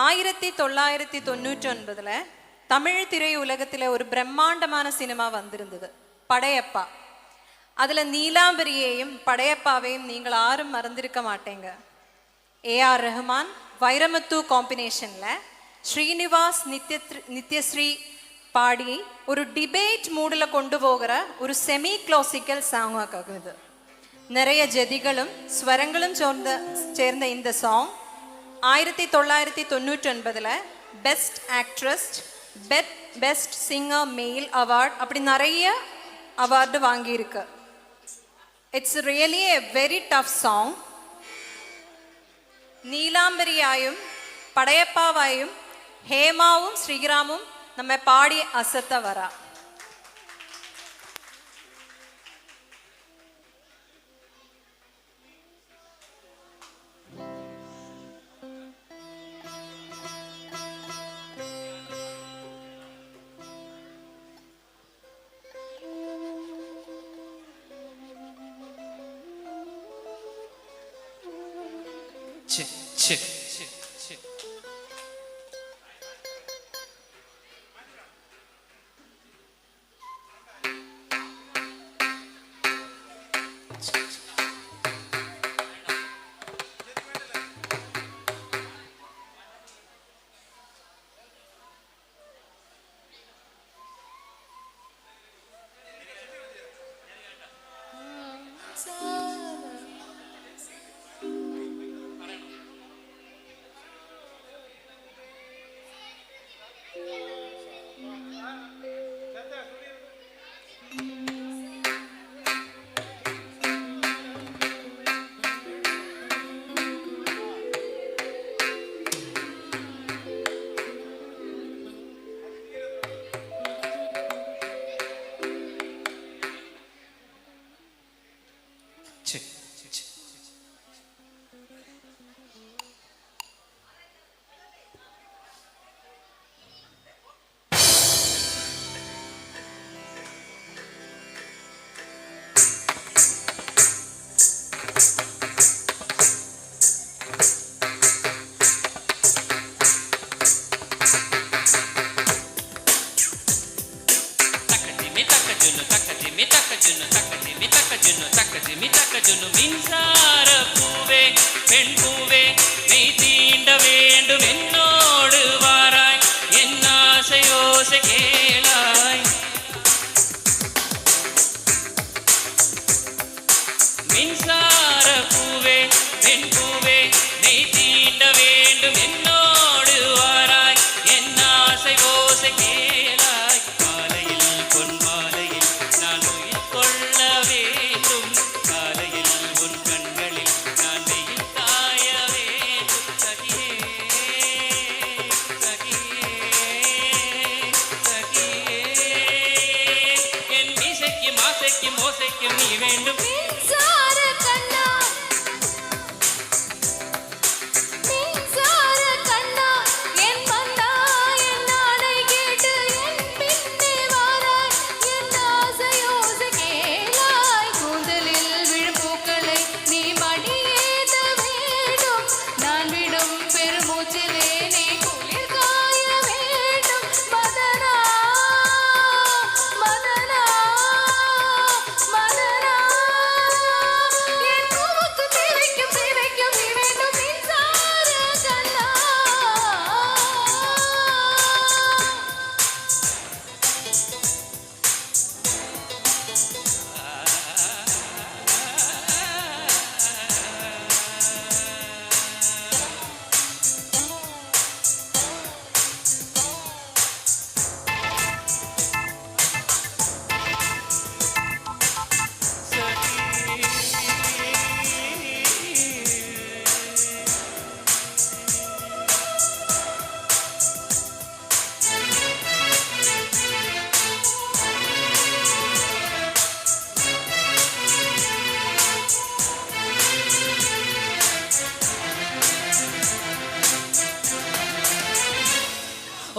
1999 தமிழ் திரையுலகத்தில் ஒரு பிரம்மாண்டமான சினிமா வந்திருந்தது, படையப்பா. அதுல நீலாம்பரியையும் படையப்பாவையும் நீங்கள் யாரும் மறந்திருக்க மாட்டேங்க. ஏஆர் ரஹ்மான் வைரமுத்து காம்பினேஷன்ல ஸ்ரீனிவாஸ் நித்யஸ்ரீ பாடி ஒரு டிபேட் மூடில் கொண்டு போகிற ஒரு செமி கிளாசிக்கல் சாங்காக இது. நிறைய ஜதிகளும் ஸ்வரங்களும் சேர்ந்த இந்த song 1999 best actress, best singer male award, அப்படி நிறைய அவார்டு வாங்கியிருக்கு. It's really a very tough song. நீலாம்பரியாயும் படையப்பாவாயும் ஹேமாவும் ஸ்ரீராமும் நம்ம பாடி அசத்த வரா. மின்சார பூவே பெண் பூவே மெய் தீண்ட வேண்டும் என்னோடு வாராய் என் ஆசையோசை கேளாய். மின்சார பூவே பெண் பூவே மெய் தீண்ட வேண்டும் என்னோடு வாராய் என் ஆசையோசை கேளாய். மாலையில் பொன் மாலையில் நான் உயிர் கொள்ள வேண்டும், காலையில் உன் கண்களில் நான் வெயில் காய வேண்டும். சகியே சகியே சகியே என் மீசைக்கும் ஆசைக்கும் ஓசைக்கும் நீ வேண்டும்.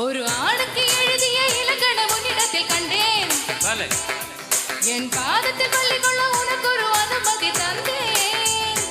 ஒரு ஆணுக்கு எழுதிய இலக்கணம் உன்னிடத்தில் கண்டேன். என் பாதத்தில் பள்ளி கொள்ள உனக்கு ஒரு அனுமதி தந்தேன்.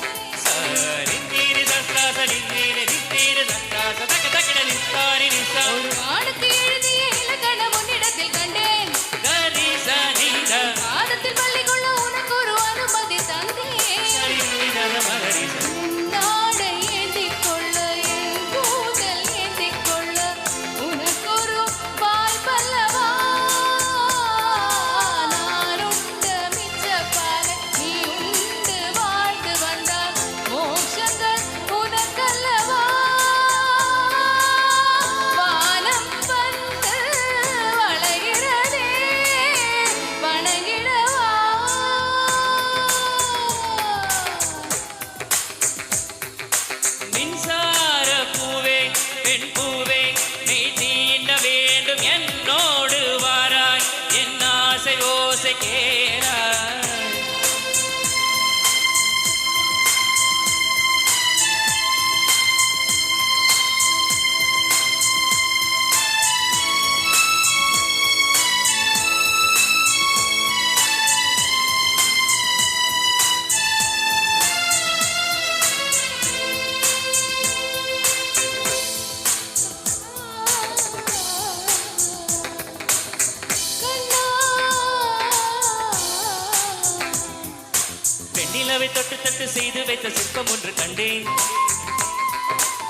நிலவை தொட்டு தொட்டு செய்து வைத்த சிற்பம் ஒன்று கண்டேன்.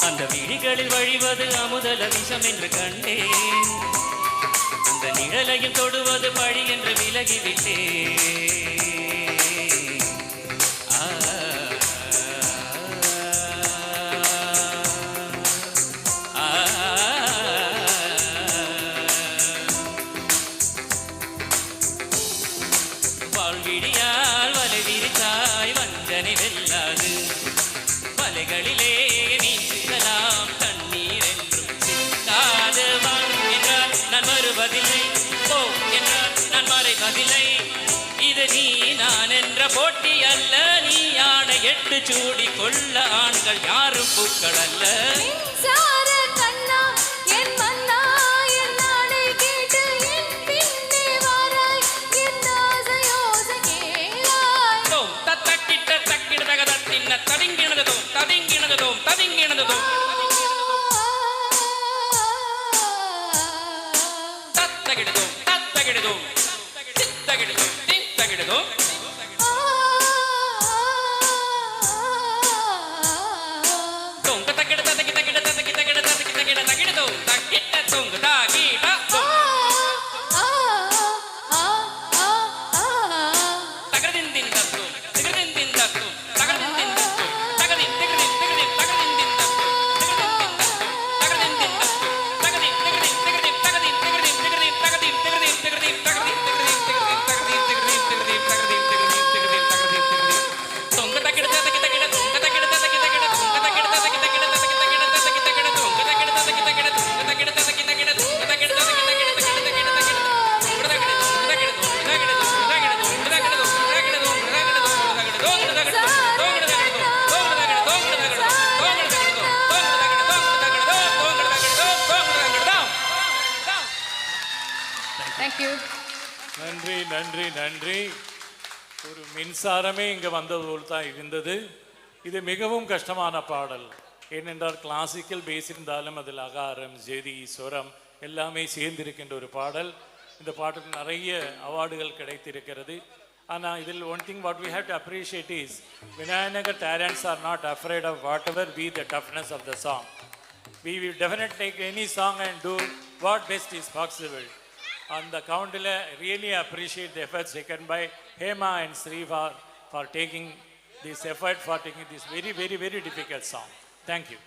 அந்த விழிகளில் வழிவது அமுதல விஷம் என்று கண்டேன். அந்த நிழலையும் தொடுவது பழி என்று விலகிவிட்டேன். வாழ்விடியால் வலை விரித்தாய் வஞ்சனை வெல்லாது. வலைகளிலே நீச்சலாம் தண்ணீர் என்றும் சிக்காது. வாழ் என்றால் நான் வருவதில்லை, போ என்றால் நான் மறைவதில்லை. இது நீ நான் என்ற போட்டி அல்ல. நீ ஆணை எட்டு சூடி கொள்ள ஆண்கள் யாரும் பூக்கள் அல்ல. மின்சார கண்ணா என் மன்னா என் நாளை கேட்டு என் பின்னே வாராய் என் ஆசையோசை கேளாய். தோம் தத்தக்கிட்ட தக்கிட தத்தின்ன தவிங்கினதும் தவிங்கினதும் தவிங்கினதும் தத்தகிடுதும் தத்தகிடுதும் தித்தகிடுதும் தித்தகிடுதும் தொங்க தக்கிட தத்தக்கி தக்கிட தத்தக்கி தக்கிட தத்தக்கி தக்கிட தக்கிடுதும் தக்கிட்ட தொங்கு தாகிட தகதிந்தின் தத்தும் திகதிந்தின் தத்தும் தகதிந்தின் தத்தும் தகதின் திகதின் திகதின் தகதிந்தின் தத்தும் தகதிந்தின் தத்தும் தகதின் திகதின் திகதின் தகதின் திகதின் திகதின் தகதின் திகதின் திகதின் தகதின் திகதின் திகதின் தகதின் திகதின் திகதின் தகதின் திகதின் திகதின் தகதின் திகதின் தொங்க தக்கிட தத்தக்கி தக்கிட தொங்க தக்கிட தத்தக்கி தக்கிட தொங்க தக்கிட தத்தக்கி தக்கிட தத்தக்கி தக்கிட தத்தக்கி தக்கிட தொங்க தக்கிட தத்தக்கி தக்கிட தொங்க தக்கிட தத்தக்கி தக்கிட தொங்க தக்கிட தத்தக்கி தக்கிட தக்கிட தக்கிட Thank you. நன்றி நன்றி நன்றி. ஒரு மின்சாரமே இங்கே வந்தது போல் தான் இருந்தது. இது மிகவும் கஷ்டமான பாடல். ஏனென்றால் கிளாசிக்கல் பேஸ் இருந்தாலும் அதில் அகாரம் ஜெதி ஸ்வரம் எல்லாமே சேர்ந்திருக்கின்ற ஒரு பாடல். இந்த பாட்டுக்கு நிறைய அவார்டுகள் கிடைத்திருக்கிறது. ஆனால் இதில் one thing what we have to appreciate is Vinayagar talents are not afraid of whatever be the toughness of the song. We will definitely take any song and do what best is possible. On the count, really appreciate the efforts taken by Hema and Sri for taking this effort, for taking this very, very, very difficult song. Thank you.